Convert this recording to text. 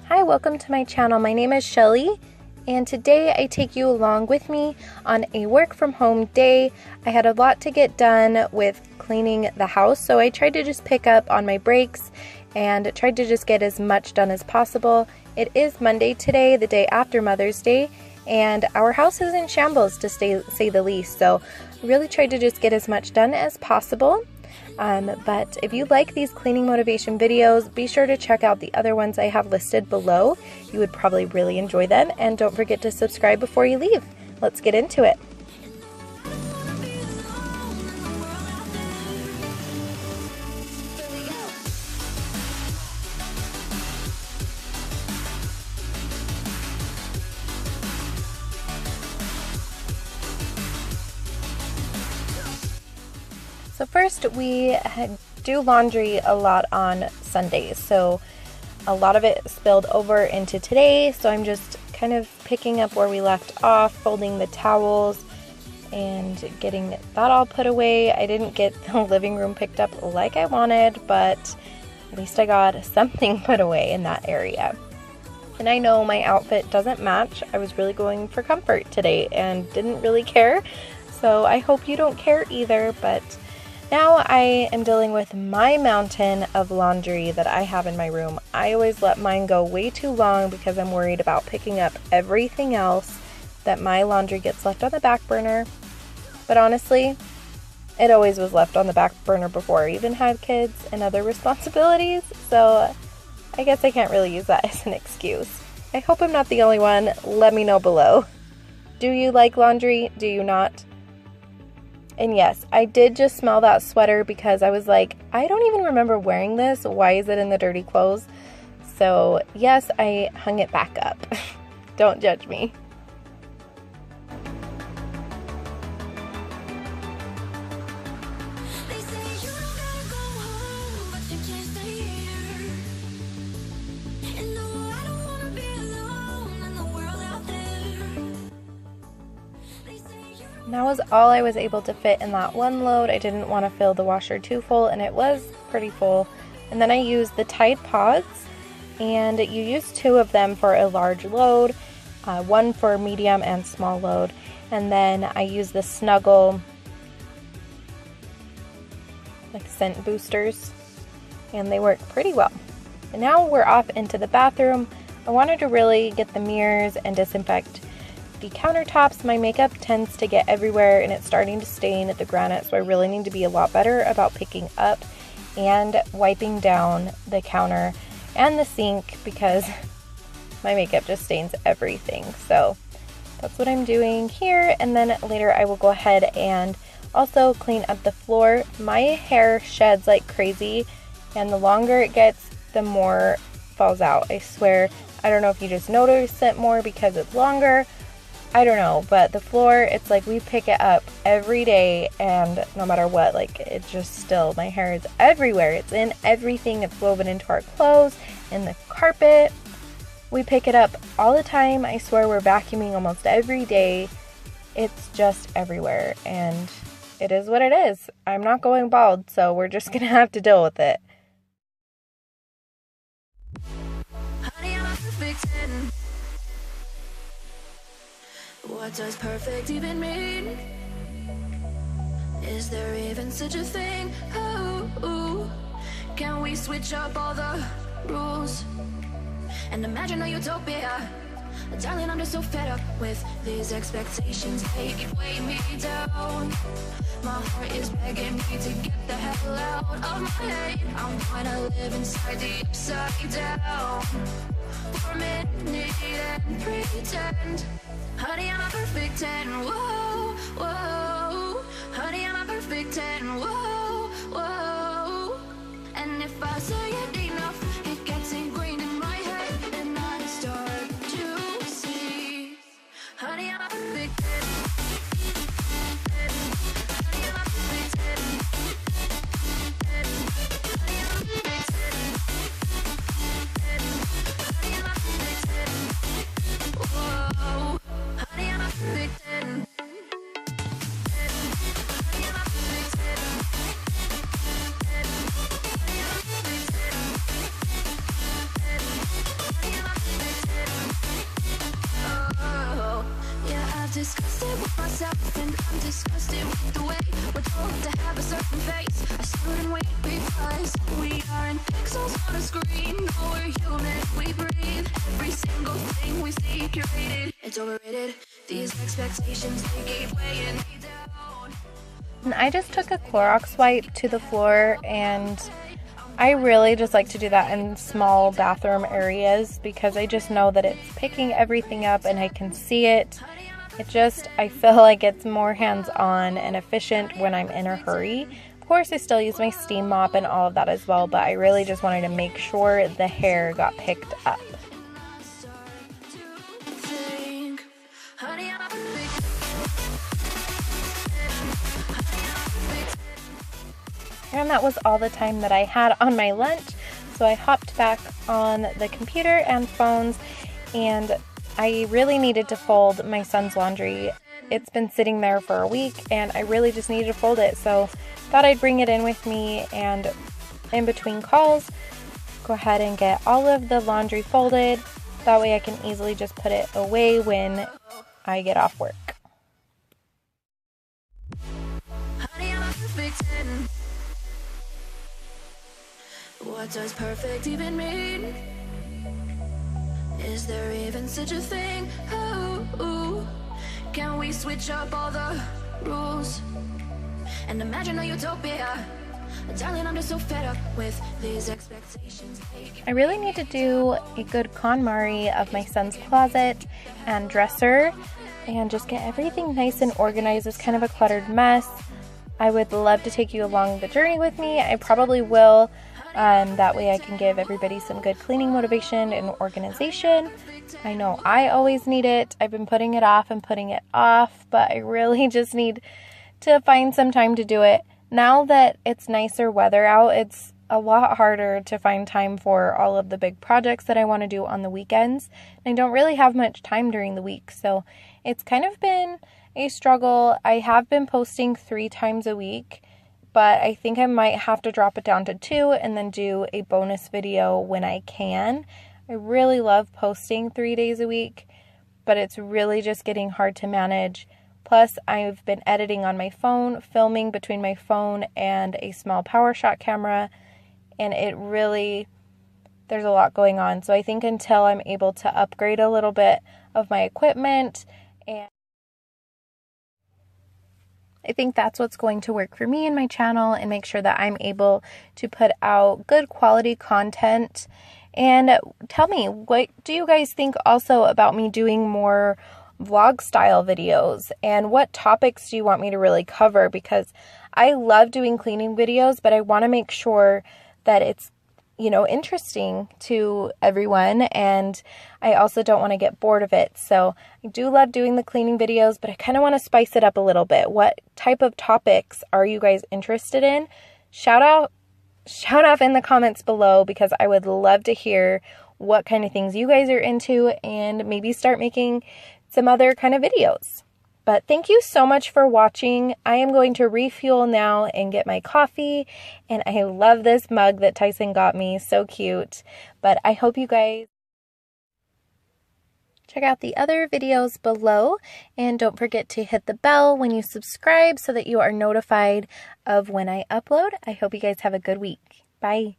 Hi, welcome to my channel. My name is Shelly, and today I take you along with me on a work from home day. I had a lot to get done with cleaning the house, so I tried to just pick up on my breaks and tried to just get as much done as possible. It is Monday today, the day after Mother's Day, and our house is in shambles to say the least, so I really tried to just get as much done as possible. But if you like these cleaning motivation videos, be sure to check out the other ones I have listed below. You would probably really enjoy them, and don't forget to subscribe before you leave. Let's get into it. So first, we do laundry a lot on Sundays, so a lot of it spilled over into today, so I'm just kind of picking up where we left off, folding the towels and getting that all put away. I didn't get the living room picked up like I wanted, but at least I got something put away in that area. And I know my outfit doesn't match. I was really going for comfort today and didn't really care, so I hope you don't care either. But now I am dealing with my mountain of laundry that I have in my room. I always let mine go way too long because I'm worried about picking up everything else, that my laundry gets left on the back burner. But honestly, it always was left on the back burner before I even had kids and other responsibilities, so I guess I can't really use that as an excuse. I hope I'm not the only one. Let me know below. Do you like laundry? Do you not? And yes, I did just smell that sweater because I was like, I don't even remember wearing this. Why is it in the dirty clothes? So yes, I hung it back up. Don't judge me. And that was all I was able to fit in that one load. I didn't want to fill the washer too full, and it was pretty full. And then I used the Tide Pods, and you use 2 of them for a large load, 1 for medium and small load. And then I used the Snuggle scent boosters, and they work pretty well. And now we're off into the bathroom. I wanted to really get the mirrors and disinfect the countertops. My makeup tends to get everywhere and it's starting to stain at the granite, so I really need to be a lot better about picking up and wiping down the counter and the sink because my makeup just stains everything. So that's what I'm doing here, and then later I will go ahead and also clean up the floor. My hair sheds like crazy, and the longer it gets, the more falls out. I swear, I don't know if you just notice it more because it's longer. I don't know, but the floor, it's like we pick it up every day, and no matter what, like, it just still, my hair is everywhere. It's in everything. It's woven into our clothes, in the carpet. We pick it up all the time. I swear we're vacuuming almost every day. It's just everywhere, and it is what it is. I'm not going bald, so we're just gonna have to deal with it. What does perfect even mean? Is there even such a thing? Oh, can we switch up all the rules and imagine a utopia? Darling, I'm just so fed up with these expectations. They weigh me down. My heart is begging me to get the hell out of my head. I'm gonna live inside the upside down for a minute and pretend, honey, I'm a perfect 10. Whoa, whoa, honey, I'm a perfect 10. Whoa, whoa. And if I say it enough, it gets ingrained in my head, and I start to see, honey, I'm a perfect 10. Honey, I'm a perfect 10. Honey, I'm a perfect 10. Honey, I'm a perfect 10. Whoa, honey, I'm a perfect 10. Honey, I'm a perfect 10. myself and I'm disgusted with the way we're told to have a certain face, a certain weight, because we aren't pixels on a screen. No, we're human, we breathe. Every single thing we see curated, it's overrated. These expectations, they keep weighing me down. And I just took a Clorox wipe to the floor, and I really just like to do that in small bathroom areas because I just know that it's picking everything up and I can see it. I feel like it's more hands-on and efficient when I'm in a hurry. Of course, I still use my steam mop and all of that as well, but I really just wanted to make sure the hair got picked up. And that was all the time that I had on my lunch, so I hopped back on the computer and phones, and I really needed to fold my son's laundry. It's been sitting there for a week, and I really just needed to fold it, so thought I'd bring it in with me, and in between calls, go ahead and get all of the laundry folded. That way I can easily just put it away when I get off work. What does perfect even mean? Is there even such a thing? Ooh, can we switch up all the rules and imagine a utopia? Darling, I'm just so fed up with these expectations. I really need to do a good KonMari of my son's closet and dresser and just get everything nice and organized. It's kind of a cluttered mess. I would love to take you along the journey with me. I probably will. That way I can give everybody some good cleaning motivation and organization. I know I always need it. I've been putting it off and putting it off, but I really just need to find some time to do it. Now that it's nicer weather out, it's a lot harder to find time for all of the big projects that I want to do on the weekends. I don't really have much time during the week, so it's kind of been a struggle. I have been posting 3 times a week, but I think I might have to drop it down to 2 and then do a bonus video when I can. I really love posting 3 days a week, but it's really just getting hard to manage. Plus, I've been editing on my phone, filming between my phone and a small PowerShot camera, and there's a lot going on. So I think until I'm able to upgrade a little bit of my equipment, and I think that's what's going to work for me and my channel and make sure that I'm able to put out good quality content. And tell me, what do you guys think also about me doing more vlog style videos? And what topics do you want me to really cover? Because I love doing cleaning videos, but I want to make sure that it's, interesting to everyone, and I also don't want to get bored of it. So I do love doing the cleaning videos, but I kind of want to spice it up a little bit. What type of topics are you guys interested in? Shout off in the comments below, because I would love to hear what kind of things you guys are into and maybe start making some other kind of videos. But thank you so much for watching. I am going to refuel now and get my coffee. And I love this mug that Tyson got me. So cute. But I hope you guys check out the other videos below. And don't forget to hit the bell when you subscribe so that you are notified of when I upload. I hope you guys have a good week. Bye.